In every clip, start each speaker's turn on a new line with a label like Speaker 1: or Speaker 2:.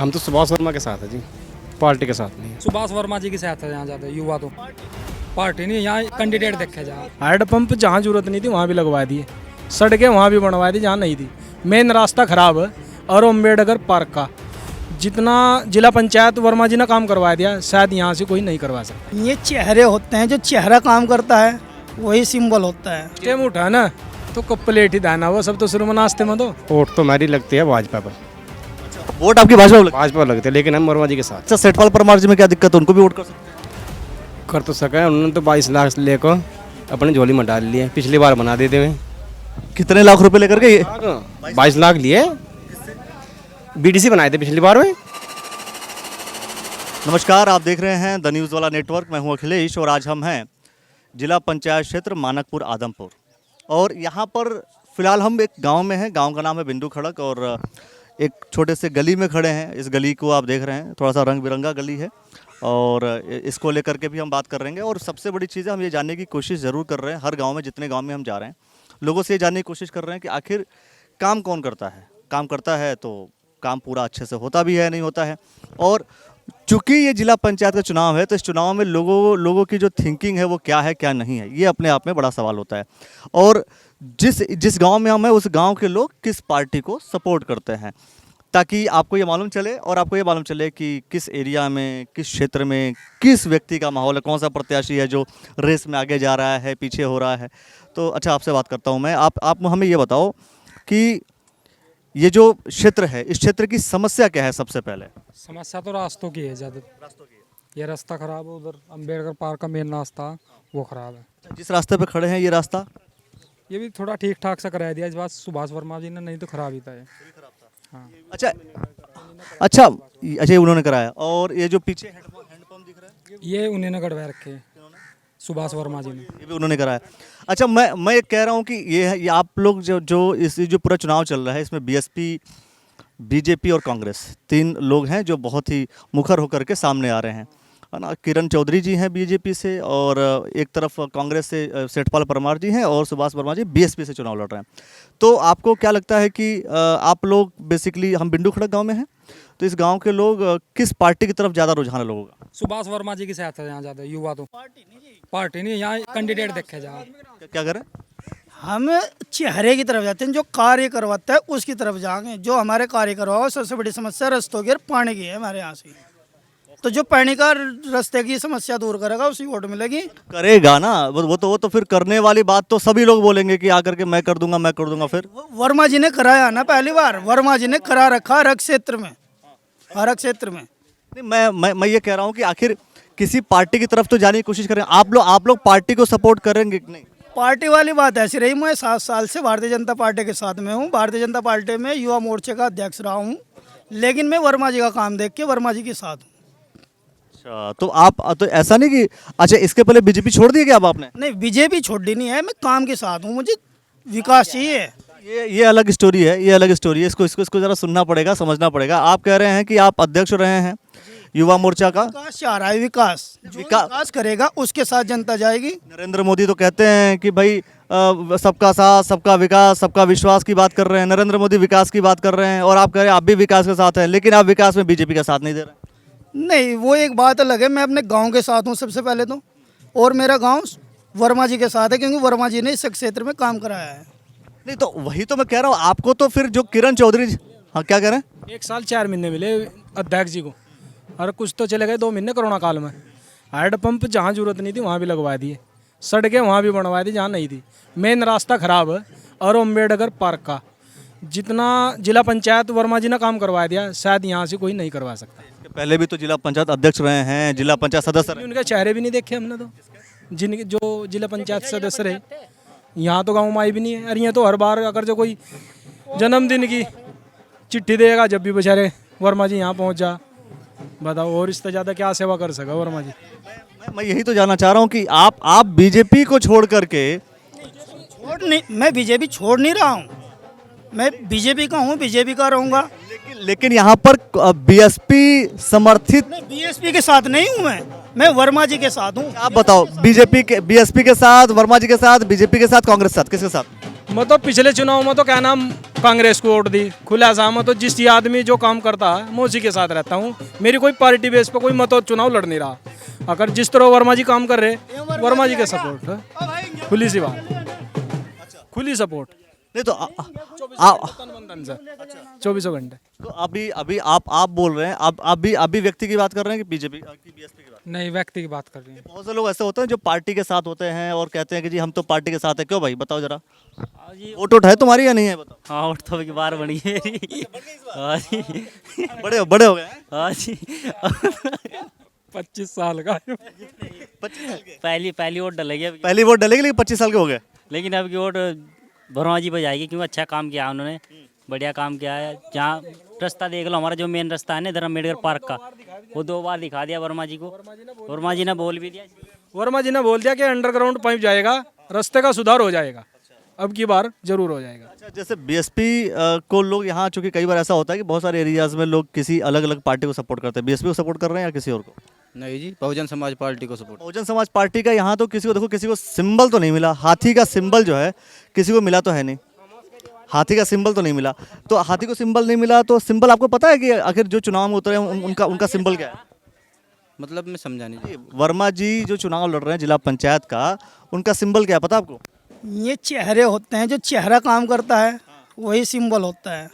Speaker 1: हम तो सुभाष वर्मा के साथ है जी, पार्टी के साथ नहीं।
Speaker 2: सुभाष वर्मा जी के साथ है यहाँ ज़्यादा युवा तो। पार्टी नहीं, यहाँ कैंडिडेट देखे जहाँ।
Speaker 3: हैंडपंप जहाँ जरूरत नहीं थी वहाँ भी लगवा दिए, सड़कें वहाँ भी बनवा दी जहाँ नहीं थी। मेन रास्ता खराब है और अम्बेडकर पार्क का जितना जिला पंचायत वर्मा जी ने काम करवा दिया, शायद यहाँ से कोई नहीं करवा सकता।
Speaker 4: ये चेहरे होते हैं, जो चेहरा काम करता है वही सिंबल होता है।
Speaker 3: टेम उठा ना तो कब प्लेट ही दाना, वो सब तो शुरू में नाश्ते में दो।
Speaker 1: वोट तो हमारी लगती है भाजपा पर,
Speaker 5: वोट आपकी भाजपा को लगता है?
Speaker 1: भाजपा लगती है, लेकिन हम वर्मा जी के साथ
Speaker 5: अच्छा, सेठपाल परमार जी में क्या दिक्कत है, उनको भी वोट कर सकते हैं?
Speaker 1: कर तो सके। उन्होंने तो 22 लाख लेकर अपनी झोली में डाल लिए, पिछली बार बना देते हुए।
Speaker 5: कितने लाख रुपए लेकर के ये
Speaker 1: 22 लाख लिए, बीडीसी बनाए थे पिछली बार में।
Speaker 5: नमस्कार, आप देख रहे हैं द न्यूज़ वाला नेटवर्क। मैं हूं अखिलेश और आज हम हैं जिला पंचायत क्षेत्र मानकपुर आदमपुर और यहाँ पर फिलहाल हम एक गांव में हैं। गांव का नाम है बिंदु खड़क और एक छोटे से गली में खड़े हैं। इस गली को आप देख रहे हैं, थोड़ा सा रंग बिरंगा गली है और इसको लेकर के भी हम बात कर रहे हैं। और सबसे बड़ी चीज़ है, हम ये जानने की कोशिश ज़रूर कर रहे हैं, हर गाँव में जितने गाँव में हम जा रहे हैं लोगों से ये जानने की कोशिश कर रहे हैं कि आखिर काम कौन करता है। काम करता है तो काम पूरा अच्छे से होता भी है, नहीं होता है। और चूँकि ये जिला पंचायत का चुनाव है तो इस चुनाव में लोगों की जो थिंकिंग है वो क्या है क्या नहीं है, ये अपने आप में बड़ा सवाल होता है। और जिस गांव में हम हैं उस गांव के लोग किस पार्टी को सपोर्ट करते हैं, ताकि आपको ये मालूम चले और आपको ये मालूम चले कि किस एरिया में, किस क्षेत्र में किस व्यक्ति का माहौल है, कौन सा प्रत्याशी है जो रेस में आगे जा रहा है, पीछे हो रहा है। तो अच्छा, आपसे बात करता हूँ मैं। आप हमें ये बताओ कि ये जो क्षेत्र है, इस क्षेत्र की समस्या क्या है? सबसे पहले
Speaker 2: समस्या तो रास्तों की है ज़्यादा। ये रास्ता खराब है, उधर अम्बेडकर पार्क का मेन रास्ता वो खराब है।
Speaker 5: जिस रास्ते पे खड़े हैं ये रास्ता,
Speaker 2: ये भी थोड़ा ठीक ठाक सा कराया दिया इस बात सुभाष वर्मा जी ने, नहीं तो खराब ही था ये। हाँ,
Speaker 5: अच्छा, ये उन्होंने कराया। और ये जो पीछे हैंडपंप दिख रहा है
Speaker 2: ये उन्होंने गड़वा रखे हैं, सुभाष वर्मा जी ने।
Speaker 5: ये भी उन्होंने कराया। अच्छा, मैं ये कह रहा हूँ कि ये आप लोग जो पूरा चुनाव चल रहा है इसमें बीएसपी, बीजेपी और कांग्रेस तीन लोग हैं जो बहुत ही मुखर होकर के सामने आ रहे हैं, है ना। किरण चौधरी जी हैं बीजेपी से और एक तरफ कांग्रेस से सेठपाल परमार जी हैं और सुभाष वर्मा जी बीएसपी से चुनाव लड़ रहे हैं। तो आपको क्या लगता है कि आप लोग बेसिकली, हम बिंदु खड़क गाँव में हैं, तो इस गाँव के लोग किस पार्टी की तरफ ज़्यादा रुझान है लोगों का?
Speaker 2: सुभाष वर्मा जी के साथ है यहाँ ज़्यादा युवा तो। पार्टी नहीं, यहाँ कैंडिडेट देखे जहाँ।
Speaker 5: क्या करें?
Speaker 4: हम चेहरे की तरफ जाते हैं, जो कार्य करवाता है उसकी तरफ जाएंगे। जो हमारे कार्य करवाओ, सबसे बड़ी समस्या रास्तों की और पानी की है हमारे यहाँ से। तो जो पानी का रास्ते की समस्या दूर करेगा उसी वोट मिलेगी।
Speaker 5: करेगा ना, वो तो फिर करने वाली बात तो सभी लोग बोलेंगे कि आकर के मैं कर दूंगा। फिर
Speaker 4: वर्मा जी ने कराया ना, पहली बार वर्मा जी ने करा रखा हर क्षेत्र में, हर क्षेत्र में।
Speaker 5: नहीं, मैं ये कह रहा हूँ कि आखिर किसी पार्टी की तरफ तो जाने की कोशिश करें। आप लोग पार्टी को सपोर्ट करेंगे कि नहीं?
Speaker 4: पार्टी वाली बात ऐसी रही, मैं 7 साल से भारतीय जनता पार्टी के साथ में हूँ। भारतीय जनता पार्टी में युवा मोर्चे का अध्यक्ष रहा हूँ, लेकिन मैं वर्मा जी का काम देख के वर्मा जी के साथ हूँ।
Speaker 5: अच्छा, तो आप तो ऐसा नहीं कि अच्छा इसके पहले बीजेपी छोड़ दी क्या अब आपने?
Speaker 4: नहीं, बीजेपी छोड़ी नहीं है, मैं काम के साथ हूँ, मुझे विकास चाहिए।
Speaker 5: ये अलग स्टोरी है, ये अलग स्टोरी है। इसको जरा सुनना पड़ेगा, समझना पड़ेगा। आप कह रहे हैं कि आप अध्यक्ष रहे हैं युवा मोर्चा का।
Speaker 4: विकास चाह रहा है, विकास जो विकास करेगा उसके साथ जनता जाएगी।
Speaker 5: नरेंद्र मोदी तो कहते हैं कि भाई सबका साथ, सबका विकास, सबका विश्वास की बात कर रहे हैं। नरेंद्र मोदी विकास की बात कर रहे हैं और आप कह रहे हैं आप भी विकास के साथ हैं, लेकिन आप विकास में बीजेपी का साथ नहीं दे रहे।
Speaker 4: नहीं, वो एक बात अलग है। मैं अपने गांव के साथ हूँ सबसे पहले तो, और मेरा गांव वर्मा जी के साथ है, क्योंकि वर्मा जी ने इस क्षेत्र में काम कराया है।
Speaker 5: नहीं, तो वही तो मैं कह रहा हूँ आपको। तो फिर जो किरण चौधरी, हाँ क्या कह रहे हैं?
Speaker 3: 1 साल 4 महीने मिले अध्यक्ष जी को, और कुछ तो चले गए 2 महीने कोरोना काल में। हैंडपंप जहाँ जरूरत नहीं थी वहाँ भी लगवा दिए, सड़कें वहाँ भी बनवा दी जहाँ नहीं थी। मेन रास्ता खराब है और अम्बेडकर पार्क का जितना जिला पंचायत वर्मा जी ने काम करवा दिया, शायद यहाँ से कोई नहीं करवा सकता।
Speaker 5: पहले भी तो जिला पंचायत अध्यक्ष रहे हैं, जिला पंचायत सदस्य रहे।
Speaker 3: उनके चेहरे भी नहीं देखे हमने तो, जिनके जो जिला पंचायत सदस्य रहे यहाँ तो गाँव में आई भी नहीं है। और ये तो हर बार अगर जो कोई जन्मदिन की चिट्ठी देगा, जब भी बेचारे वर्मा जी यहाँ पहुँच जा, बताओ और इससे ज़्यादा क्या सेवा कर सका वर्मा जी।
Speaker 5: मैं यही तो जानना चाह रहा हूँ कि आप बीजेपी को छोड़ करके
Speaker 4: मैं बीजेपी छोड़ नहीं रहा हूँ, मैं बीजेपी का हूँ, बीजेपी का रहूँगा।
Speaker 5: लेकिन यहाँ पर बीएसपी समर्थित,
Speaker 4: बीएसपी के साथ नहीं हूँ मैं वर्मा जी के साथ हूँ।
Speaker 5: आप बताओ, बीएसपी के साथ, वर्मा जी के साथ, बीजेपी के साथ, कांग्रेस के साथ, किसके साथ?
Speaker 3: मैं तो पिछले चुनाव में तो क्या नाम कांग्रेस को वोट दी खुला सा। मैं तो जिस आदमी जो काम करता है मैं उसी के साथ रहता हूँ। मेरी कोई पार्टी बेस पर कोई मैं तो चुनाव लड़ नहीं रहा। अगर जिस तरह वर्मा जी काम कर रहे वर्मा जी का सपोर्ट है, खुली सी बात, खुली सपोर्ट।
Speaker 5: नहीं तो
Speaker 3: तन से 24 घंटे।
Speaker 5: तो अभी अभी आप बोल रहे हैं, आप भी व्यक्ति की बात कर रहे हैं कि बीजेपी की बीएसपी की बात?
Speaker 2: नहीं, व्यक्ति की बात कर रही हैं।
Speaker 5: बहुत से लोग ऐसे होते हैं जो पार्टी के साथ होते हैं और कहते हैं कि जी हम तो पार्टी के साथ है। क्यों भाई, बताओ जरा। वोट उठ है तुम्हारी या नहीं है, बताओ।
Speaker 6: हाँ, वोट तो की बार बनी है। हाँ जी,
Speaker 5: बड़े हो गए हैं?
Speaker 6: हाँ जी।
Speaker 2: 25 साल का
Speaker 5: 25 साल के?
Speaker 6: पहली वोट डलेगी अब,
Speaker 5: पहली वोट डलेगी, लेकिन 25 साल के हो गए।
Speaker 6: लेकिन अब की वोट वर्मा जी पे जाएगी क्योंकि अच्छा काम किया उन्होंने, बढ़िया काम किया है। जहाँ रास्ता देख लो, हमारा जो मेन रास्ता है ना इधर अम्बेडकर पार्क का, वो 2 बार दिखा दिया वर्मा जी को। वर्मा जी ने बोल भी दिया,
Speaker 3: वर्मा जी ने बोल दिया कि अंडरग्राउंड पाइप जाएगा, रास्ते का सुधार हो जाएगा, अब की बार जरूर हो जाएगा।
Speaker 5: अच्छा, जैसे बीएसपी को लोग यहाँ, चूंकि कई बार ऐसा होता है कि बहुत सारे एरियाज में लोग किसी अलग अलग पार्टी को सपोर्ट करते हैं, बीएसपी को सपोर्ट कर रहे हैं या किसी और को?
Speaker 1: नहीं जी, बहुजन समाज पार्टी को सपोर्ट।
Speaker 5: बहुजन समाज पार्टी का यहाँ तो किसी को देखो, किसी को सिंबल तो नहीं मिला। हाथी का सिंबल जो है किसी को मिला तो है नहीं, हाथी का सिंबल तो नहीं मिला। तो हाथी को सिंबल नहीं मिला तो सिंबल आपको पता है कि आखिर जो चुनाव में उतरे हैं उनका सिंबल क्या है?
Speaker 1: मतलब मैं समझा नहीं जी।
Speaker 5: वर्मा जी जो चुनाव लड़ रहे हैं जिला पंचायत का, उनका सिंबल क्या है पता आपको?
Speaker 4: ये चेहरे होते हैं, जो चेहरा काम करता है वही सिंबल होता है।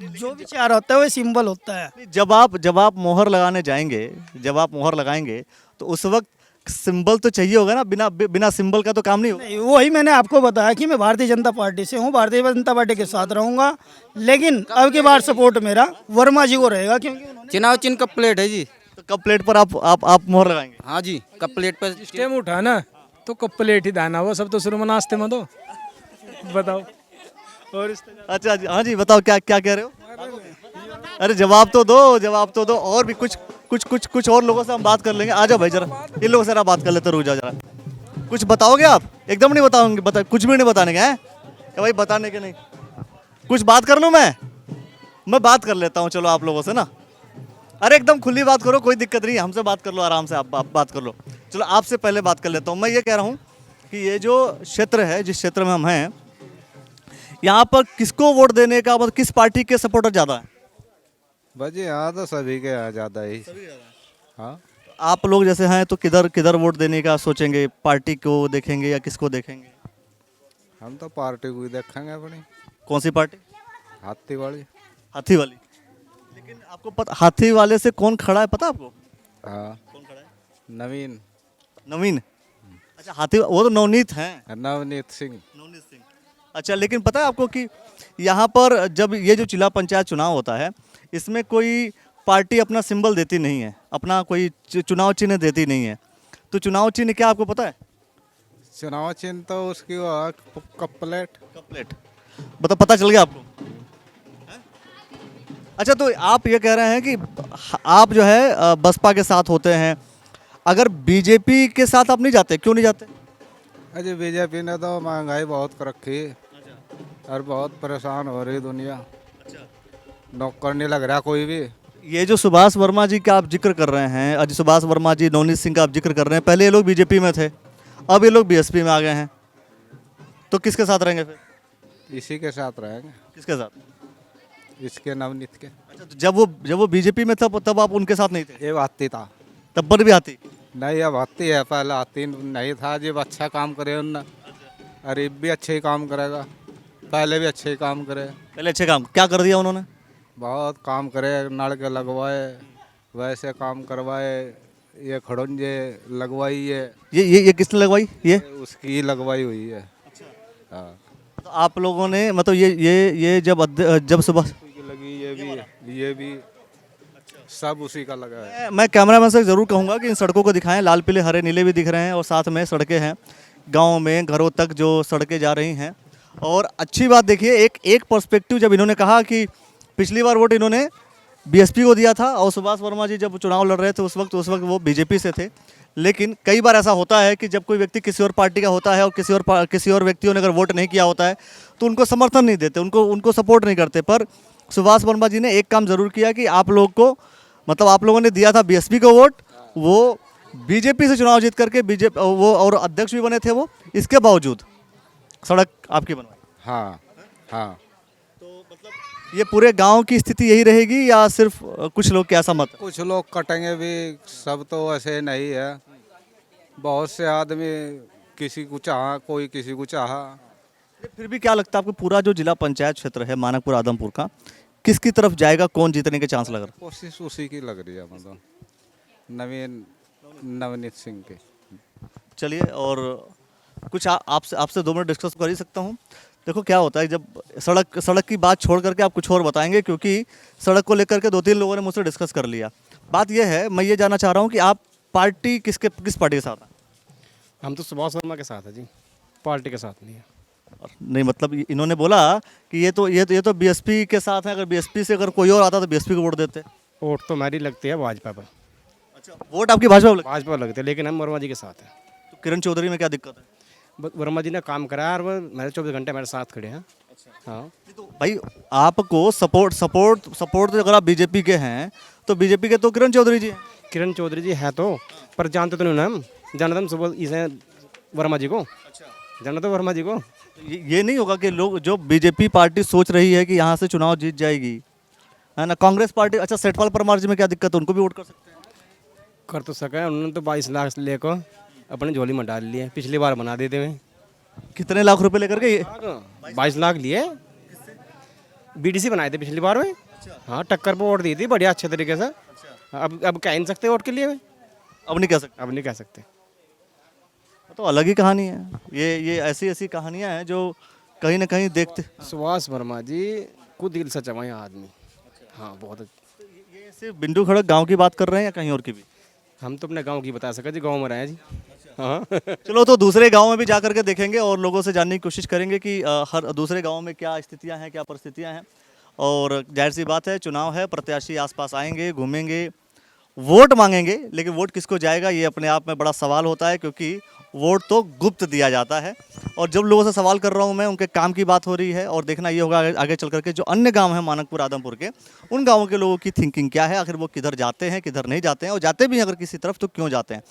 Speaker 4: जो भी चेहरा होता है वही सिंबल होता है।
Speaker 5: जब आप मोहर लगाने जाएंगे, जब आप मोहर लगाएंगे तो उस वक्त सिंबल तो चाहिए होगा ना, बिना सिंबल का तो काम नहीं होगा।
Speaker 4: नहीं, वही मैंने आपको बताया कि मैं भारतीय जनता पार्टी से हूँ, भारतीय जनता पार्टी के साथ रहूंगा। लेकिन अब की बार सपोर्ट मेरा वर्मा जी को रहेगा, क्योंकि उन्होंने
Speaker 1: चुनाव चिन्ह कप प्लेट है जी।
Speaker 5: तो कब प्लेट पर आप मोहर लगाएंगे?
Speaker 1: हाँ जी, कप प्लेट पर
Speaker 3: स्टेम उठा ना तो कप प्लेट ही दाना, वो सब तो शुरू में नाश्ते में दो। बताओ। और
Speaker 5: अच्छा जी, हाँ जी, बताओ क्या क्या कह रहे हो? अरे जवाब तो दो। और भी कुछ और लोगों से हम बात कर लेंगे। आ जाओ भाई जरा, इन लोगों से जरा बात कर लेते, रुक जाओ जरा। कुछ बताओगे आप? एकदम नहीं बताओगे? कुछ भी नहीं बताने के हैं भाई? बताने के नहीं, कुछ बात कर लूँ मैं बात कर लेता हूँ, चलो आप लोगों से ना। अरे एकदम खुली बात करो, कोई दिक्कत नहीं, हमसे बात कर लो आराम से, आप बात कर लो। चलो आपसे पहले बात कर लेता हूँ। मैं ये कह रहा हूँ कि ये जो क्षेत्र है, जिस क्षेत्र में हम हैं, यहाँ पर किसको वोट देने का, मतलब किस पार्टी के सपोर्टर ज़्यादा है?
Speaker 7: भाजी यहाँ तो सभी के यहाँ ज़्यादा ही। हाँ,
Speaker 5: आप लोग जैसे हैं तो किधर वोट देने का सोचेंगे? पार्टी को देखेंगे या किसको देखेंगे?
Speaker 7: हम तो पार्टी को ही देखेंगे अपनी।
Speaker 5: कौन सी पार्टी?
Speaker 7: हाथी वाली।
Speaker 5: हाथी वाली। लेकिन आपको पता हाथी वाले से कौन खड़ा है, पता आपको?
Speaker 7: हाँ,
Speaker 5: कौन खड़ा है?
Speaker 7: नवीन।
Speaker 5: नवीन। अच्छा, हाथी वो तो नवनीत हैं।
Speaker 7: नवनीत सिंह।
Speaker 5: नवनीत सिंह। अच्छा, लेकिन पता है आपको कि यहाँ पर जब ये जो जिला पंचायत चुनाव होता है, इसमें कोई पार्टी अपना सिंबल देती नहीं है, अपना कोई चुनाव चिन्ह देती नहीं है। तो चुनाव चिन्ह क्या आपको पता है?
Speaker 7: चुनाव चिन्ह तो उसकी वो है, कप प्लेट।
Speaker 5: Cup plate. मतलब पता चल गया आपको? हैं? अच्छा, तो आप ये कह रहे हैं कि आप जो है बसपा के साथ होते हैं, अगर बीजेपी के साथ आप नहीं जाते, क्यों नहीं जाते?
Speaker 7: अजय बीजेपी ने तो महंगाई बहुत कर रखी है और बहुत परेशान हो रही दुनिया। नौकर नहीं लग रहा कोई भी।
Speaker 5: ये जो सुभाष वर्मा जी का आप जिक्र कर रहे हैं, अजय सुभाष वर्मा जी, नवनीत सिंह का आप जिक्र कर रहे हैं, पहले ये लोग बीजेपी में थे, अब ये लोग बीएसपी में आ गए हैं, तो किसके साथ रहेंगे फिर?
Speaker 7: इसी के साथ रहेंगे।
Speaker 5: किसके साथ?
Speaker 7: इसके नवनीत के।
Speaker 5: अच्छा, तो जब वो बीजेपी में था तब आप उनके साथ नहीं थे?
Speaker 7: ये हाथी था।
Speaker 5: तब पर भी हाथी?
Speaker 7: नहीं, अब हाथी है, पहले हाथी नहीं था। जब अच्छा काम करे उनने, अरे भी अच्छे ही काम करेगा, पहले भी अच्छे ही काम करे।
Speaker 5: पहले अच्छे काम क्या कर दिया उन्होंने?
Speaker 7: बहुत काम करे, नल के लगवाए, वैसे काम करवाए, ये खड़ंजे लगवाई,
Speaker 5: ये किसने लगवाई? ये
Speaker 7: उसकी लगवाई हुई है। हाँ,
Speaker 5: तो आप लोगों ने, मतलब ये जब सुबह
Speaker 7: लगी, ये भी सब उसी का लगा है।
Speaker 5: मैं कैमरामैन से ज़रूर कहूँगा कि इन सड़कों को दिखाएं, लाल पीले हरे नीले भी दिख रहे हैं और साथ में सड़कें हैं, गाँव में घरों तक जो सड़कें जा रही हैं। और अच्छी बात देखिए, एक पर्सपेक्टिव, जब इन्होंने कहा कि पिछली बार वोट इन्होंने बीएसपी को दिया था और सुभाष वर्मा जी जब चुनाव लड़ रहे थे उस वक्त वो बीजेपी से थे, लेकिन कई बार ऐसा होता है कि जब कोई व्यक्ति किसी और पार्टी का होता है और किसी और व्यक्तियों ने अगर वोट नहीं किया होता है तो उनको समर्थन नहीं देते, उनको सपोर्ट नहीं करते। पर सुभाष वर्मा जी ने एक काम ज़रूर किया कि आप लोगों ने दिया था बीएसपी को वोट, वो बीजेपी से चुनाव जीत करके वो और अध्यक्ष भी बने थे वो। इसके बावजूद सड़क आपकी बनवाई।
Speaker 7: हाँ हाँ।
Speaker 5: तो मतलब ये पूरे गांव की स्थिति यही रहेगी या सिर्फ कुछ लोग क्या समझ?
Speaker 7: कुछ लोग कटेंगे भी, सब तो ऐसे नहीं है। बहुत से आदमी किसी को चाहा, कोई किसी को चाहा।
Speaker 5: फिर भी क्या लगता है आपको पूरा जो जिला पंचायत क्षेत्र है मानकपुर आदमपुर का किसकी तरफ जाएगा, कौन जीतने के चांस लग रहा है?
Speaker 7: कोशिश उसी की लग रही है, मतलब नवनीत सिंह के।
Speaker 5: चलिए, और कुछ आपसे 2 मिनट डिस्कस कर ही सकता हूँ। देखो क्या होता है, जब सड़क की बात छोड़ करके आप कुछ और बताएंगे, क्योंकि सड़क को लेकर के 2-3 लोगों ने मुझसे डिस्कस कर लिया। बात यह है, मैं ये जानना चाह रहा हूँ कि आप पार्टी किस पार्टी के साथ हैं?
Speaker 1: हम तो सुभाष वर्मा के साथ है जी, पार्टी के साथ नहीं है।
Speaker 5: नहीं, मतलब इन्होंने बोला कि ये तो बीएसपी के साथ है, अगर बीएसपी से अगर कोई और आता तो बीएसपी को वोट देते।
Speaker 1: वोट तो हमारी लगती है भाजपा पर।
Speaker 5: अच्छा, वोट आपकी भाजपा को
Speaker 1: भाजपा पर लगती है, लेकिन हम वर्मा जी के साथ हैं।
Speaker 5: तो किरण चौधरी में क्या दिक्कत है?
Speaker 1: वर्मा जी ने काम कराया और वो मेरे 24 घंटे मेरे साथ खड़े हैं। हाँ,
Speaker 5: तो भाई आपको सपोर्ट अगर आप बीजेपी के हैं तो बीजेपी के तो किरण चौधरी जी हैं।
Speaker 1: किरण चौधरी जी है तो, पर जानते तो नहीं हम, जानते हम सुबह इसे वर्मा जी को। जानते तो वर्मा जी को।
Speaker 5: ये नहीं होगा कि लोग जो बीजेपी पार्टी सोच रही है कि यहाँ से चुनाव जीत जाएगी, है ना, कांग्रेस पार्टी, अच्छा सेठपाल परमार जी में क्या दिक्कत है, उनको भी वोट कर सकते हैं?
Speaker 1: कर तो सके, उन्होंने तो 22 लाख लेकर अपने झोली में डाल लिए, पिछली बार बना देते हुए।
Speaker 5: कितने लाख रुपए लेकर के?
Speaker 1: 22 लाख लिए, बीडीसी बनाए थे पिछली बार में। हाँ, टक्कर पर वोट दी थी बढ़िया अच्छे तरीके से। अब कह नहीं सकते वोट के लिए,
Speaker 5: अब नहीं कह सकते।
Speaker 1: अब नहीं कह सकते।
Speaker 5: तो अलग ही कहानी है, ये ऐसी कहानियां हैं जो कहीं ना कहीं देखते।
Speaker 1: सुभाष वर्मा जी को दिल से चमाया आदमी। हाँ, बहुत अच्छा।
Speaker 5: ये सिर्फ बिंदु खड़क गांव की बात कर रहे हैं या कहीं और की भी?
Speaker 1: हम तो अपने गांव की बता सके जी, गांव में रहे हैं जी। हाँ।
Speaker 5: चलो, तो दूसरे गांव में भी जा करके देखेंगे और लोगों से जानने की कोशिश करेंगे कि हर दूसरे गांव में क्या स्थितियां हैं, क्या परिस्थितियां हैं। और जाहिर सी बात है, चुनाव है, प्रत्याशी आसपास आएंगे, घूमेंगे, वोट मांगेंगे, लेकिन वोट किसको जाएगा ये अपने आप में बड़ा सवाल होता है, क्योंकि वोट तो गुप्त दिया जाता है। और जब लोगों से सवाल कर रहा हूँ मैं, उनके काम की बात हो रही है, और देखना ये होगा आगे चल करके जो अन्य गांव हैं मानकपुर आदमपुर के, उन गांवों के लोगों की थिंकिंग क्या है, आखिर वो किधर जाते हैं, किधर नहीं जाते हैं, और जाते भी हैं अगर किसी तरफ तो क्यों जाते हैं।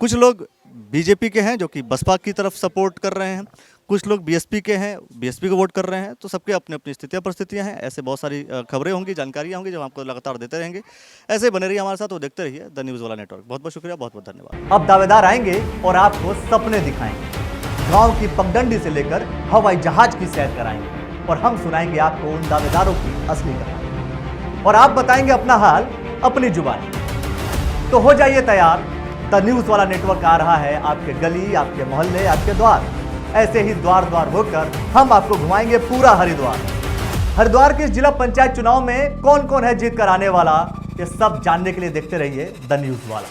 Speaker 5: कुछ लोग बीजेपी के हैं जो कि बसपा की तरफ सपोर्ट कर रहे हैं, कुछ लोग बीएसपी के हैं, बीएसपी को वोट कर रहे हैं। तो सबके अपनी अपनी स्थितियाँ परिस्थितियाँ हैं। ऐसे बहुत सारी खबरें होंगी, जानकारियाँ होंगी, जो हम आपको लगातार देते रहेंगे। ऐसे बने रहिए हमारे साथ, वो देखते रहिए द न्यूज़ वाला नेटवर्क। बहुत बहुत शुक्रिया, बहुत बहुत धन्यवाद। अब दावेदार आएंगे और आपको सपने दिखाएंगे, गाँव की पगडंडी से लेकर हवाई जहाज की सैर कराएंगे, और हम सुनाएंगे आपको उन दावेदारों की असली कहानी, और आप बताएंगे अपना हाल अपनी जुबानी। तो हो जाइए तैयार, द न्यूज़ वाला नेटवर्क आ रहा है आपके गली, आपके मोहल्ले, आपके द्वार। ऐसे ही द्वार द्वार होकर हम आपको घुमाएंगे पूरा हरिद्वार। हरिद्वार के जिला पंचायत चुनाव में कौन कौन है जीत कर आने वाला, ये सब जानने के लिए देखते रहिए द न्यूज़ वाला।